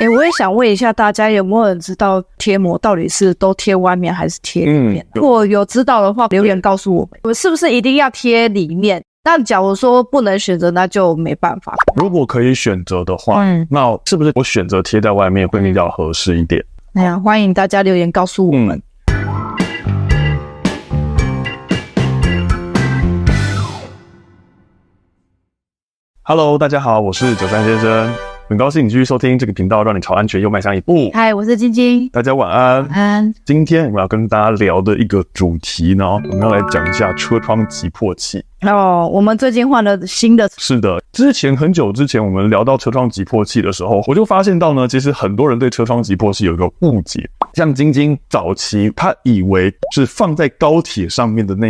我也想问一下大家，有没有人知道贴膜到底是都贴外面还是贴里面？如果有知道的话，留言告诉我们，我们是不是一定要贴里面？那假如说不能选择，那就没办法。如果可以选择的话，那是不是我选择贴在外面会比较合适一点？欢迎大家留言告诉我们。Hello， 大家好，我是93先生，很高兴你继续收听这个频道，让你朝安全又迈向一步。嗨，我是晶晶，大家晚安。晚安。今天我们要跟大家聊的一个主题呢，我们要来讲一下车窗击破器。我们最近换了新的。是的，很久之前我们聊到车窗击破器的时候，我就发现到呢，其实很多人对车窗击破器有一个误解。像晶晶早期她以为是放在高铁上面的那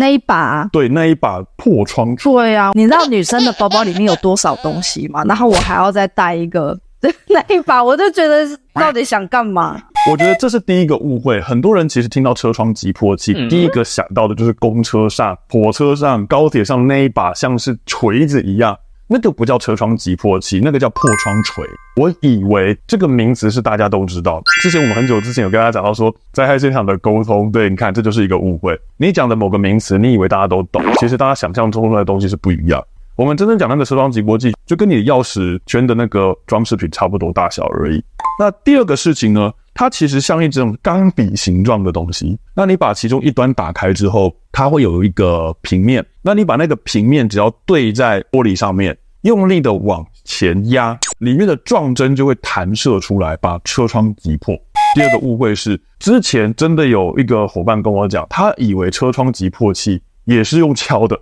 一把，对，那一把破窗。对啊，你知道女生的包包里面有多少东西吗？然后我还要再带一个那一把，我就觉得到底想干嘛？我觉得这是第一个误会，很多人其实听到车窗击破器，第一个想到的就是公车上、火车上、高铁上那一把像是锤子一样，那个不叫车窗击破器，那个叫破窗锤。我以为这个名词是大家都知道，之前我们很久之前有跟大家讲到说灾害现场的沟通，对，你看这就是一个误会。你讲的某个名词，你以为大家都懂，其实大家想象中的东西是不一样。我们真正讲那个车窗击破器，就跟你的钥匙圈的那个装饰品差不多大小而已。那第二个事情呢，它其实像一种钢笔形状的东西。那你把其中一端打开之后，它会有一个平面。那你把那个平面只要对在玻璃上面，用力的往前压，里面的撞针就会弹射出来，把车窗击破。第二个误会是，之前真的有一个伙伴跟我讲，他以为车窗击破器也是用敲的。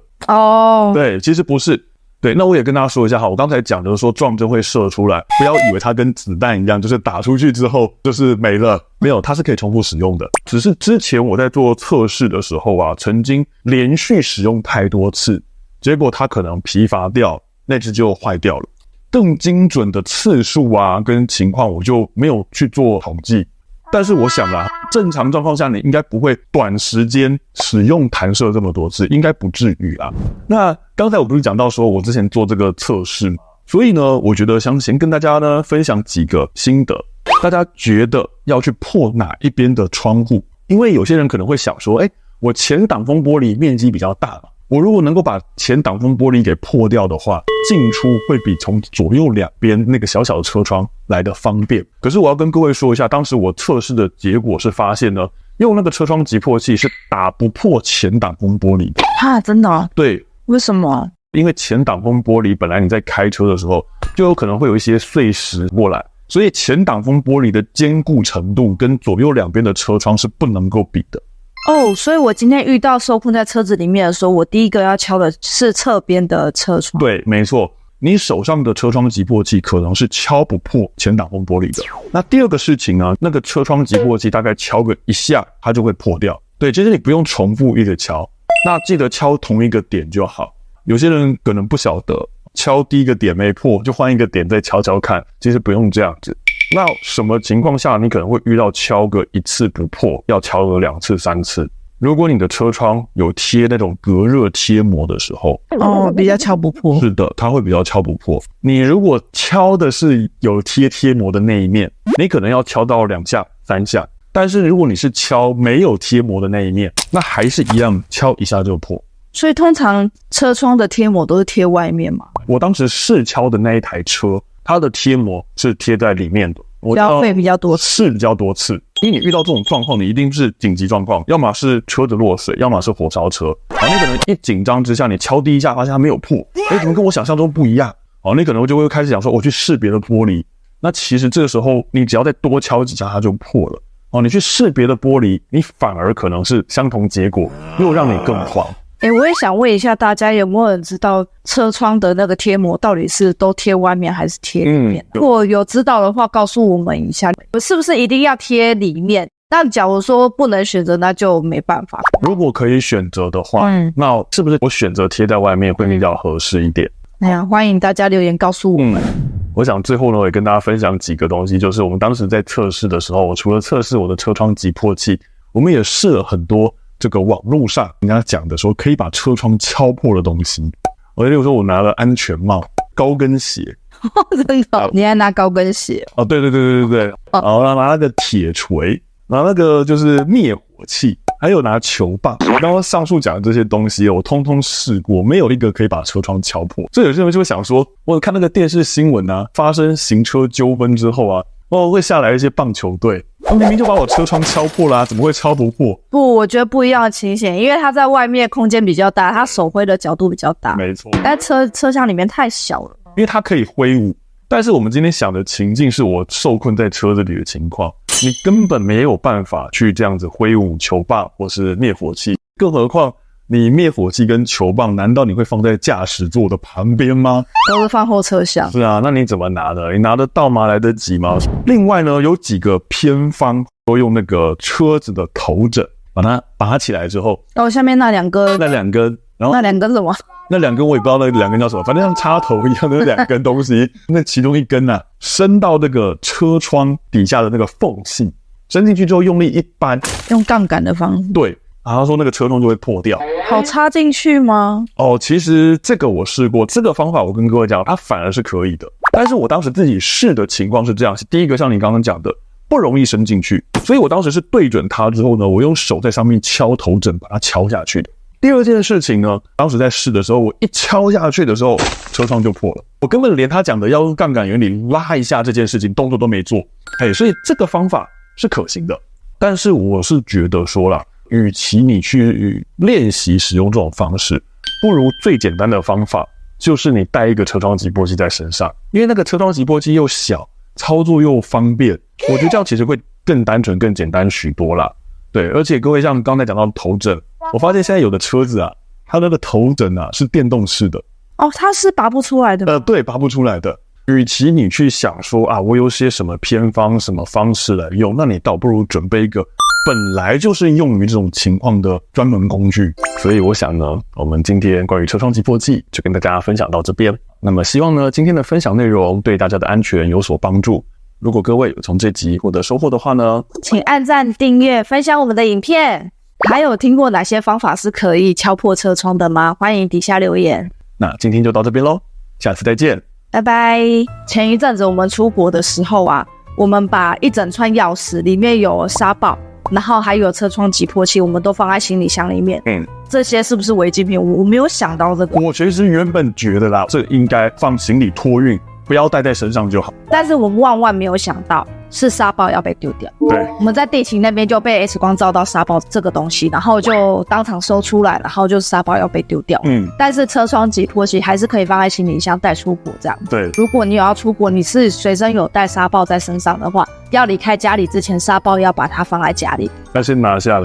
对，其实不是。对，那我也跟大家说一下哈，我刚才讲的说撞针会射出来，不要以为它跟子弹一样，就是打出去之后就是没了，没有，它是可以重复使用的。只是之前我在做测试的时候啊，曾经连续使用太多次，结果它可能疲乏掉，那只就坏掉了。更精准的次数啊跟情况我就没有去做统计，但是我想啦，正常状况下你应该不会短时间使用弹射这么多次，应该不至于啦。那刚才我不是讲到说我之前做这个测试嘛，所以呢，我觉得想先跟大家呢分享几个心得。大家觉得要去破哪一边的窗户？因为有些人可能会想说，我前挡风玻璃面积比较大嘛，我如果能够把前挡风玻璃给破掉的话，进出会比从左右两边那个小小的车窗来得方便。可是我要跟各位说一下，当时我测试的结果是发现呢，用那个车窗击破器是打不破前挡风玻璃的。真的啊？对。为什么？因为前挡风玻璃本来你在开车的时候就有可能会有一些碎石过来，所以前挡风玻璃的坚固程度跟左右两边的车窗是不能够比的。所以我今天遇到受困在车子里面的时候，我第一个要敲的是侧边的车窗。对，没错，你手上的车窗击破器可能是敲不破前挡风玻璃的。那第二个事情呢，那个车窗击破器大概敲个一下它就会破掉。对，其实你不用重复一直敲，那记得敲同一个点就好。有些人可能不晓得，敲第一个点没破就换一个点再敲敲看，其实不用这样子。那什么情况下你可能会遇到敲个一次不破要敲个2次3次？如果你的车窗有贴那种隔热贴膜的时候，比较敲不破。是的，它会比较敲不破。你如果敲的是有贴膜的那一面，你可能要敲到2下3下，但是如果你是敲没有贴膜的那一面，那还是一样敲一下就破。所以通常车窗的贴膜都是贴外面嘛？我当时试敲的那一台车，它的贴膜是贴在里面的。消费比较多次，是比较多次，因为你遇到这种状况，你一定是紧急状况，要么是车子落水，要么是火烧车。你可能一紧张之下，你敲第一下发现它没有破，怎么跟我想象中不一样？你可能就会开始想说，我去试别的玻璃。那其实这个时候，你只要再多敲几下，它就破了。你去试别的玻璃，你反而可能是相同结果，又让你更慌。我也想问一下大家，有没有人知道车窗的那个贴膜到底是都贴外面还是贴里面？如果有知道的话，告诉我们一下，是不是一定要贴里面？那假如说不能选择，那就没办法。如果可以选择的话，那是不是我选择贴在外面会比较合适一点？欢迎大家留言告诉我们。我想最后呢，我也跟大家分享几个东西，就是我们当时在测试的时候，我除了测试我的车窗击破器，我们也试了很多这个网络上人家讲的说可以把车窗敲破的东西。例如说我拿了安全帽、高跟鞋，真的，你还拿高跟鞋哦？对，然后拿那个铁锤，拿那个就是灭火器，还有拿球棒。我刚刚上述讲的这些东西，我通通试过，没有一个可以把车窗敲破。所以有些人就会想说，我看那个电视新闻啊，发生行车纠纷之后啊，会下来一些棒球队，明明就把我车窗敲破啦，怎么会敲不破？不，我觉得不一样的情形，因为他在外面空间比较大，他手挥的角度比较大，没错。但车厢里面太小了。因为它可以挥舞，但是我们今天想的情境是我受困在车子里的情况，你根本没有办法去这样子挥舞球棒或是灭火器，更何况你灭火器跟球棒，难道你会放在驾驶座的旁边吗？都是放后车厢。是啊，那你怎么拿的？你拿得到吗？来得及吗？另外呢，有几个偏方都用那个车子的头枕把它拔起来之后，下面那两根，然后那两根什么？那两根我也不知道那两根叫什么，反正像插头一样的两根东西，那其中一根啊伸到那个车窗底下的那个缝隙，伸进去之后用力一扳，用杠杆的方式。对，然后他说那个车窗就会破掉。好插进去吗？其实这个我试过，这个方法我跟各位讲，它反而是可以的。但是我当时自己试的情况是这样，第一个像你刚刚讲的，不容易伸进去，所以我当时是对准它之后呢，我用手在上面敲头枕，把它敲下去的。第二件事情呢，当时在试的时候，我一敲下去的时候，车窗就破了。我根本连他讲的要用杠杆原理拉一下这件事情动作都没做，所以这个方法是可行的。但是我是觉得说啦，与其你去练习使用这种方式，不如最简单的方法就是你带一个车窗击破器在身上，因为那个车窗击破器又小，操作又方便，我觉得这样其实会更单纯、更简单许多啦。对，而且各位像刚才讲到头枕，我发现现在有的车子啊，它那个头枕啊是电动式的。它是拔不出来的吗？对，拔不出来的。与其你去想说啊，我有些什么偏方、什么方式来用，那你倒不如准备一个本来就是用于这种情况的专门工具。所以我想呢，我们今天关于车窗击破器就跟大家分享到这边。那么希望呢，今天的分享内容对大家的安全有所帮助。如果各位有从这集获得收获的话呢，请按赞、订阅、分享我们的影片。还有听过哪些方法是可以敲破车窗的吗？欢迎底下留言。那今天就到这边咯，下次再见，拜拜。前一阵子我们出国的时候啊，我们把一整串钥匙里面有沙包，然后还有车窗击破器，我们都放在行李箱里面。这些是不是违禁品？我没有想到这个。我其实原本觉得啦，这应该放行李托运，不要带在身上就好。但是我们万万没有想到，是沙包要被丢掉。对，我们在地勤那边就被 X 光照到沙包这个东西，然后就当场收出来，然后就沙包要被丢掉。但是车窗击破器还是可以放在行李箱带出国这样。对，如果你有要出国，你是随身有带沙包在身上的话，要离开家里之前，沙包要把它放在家里，那先拿下来。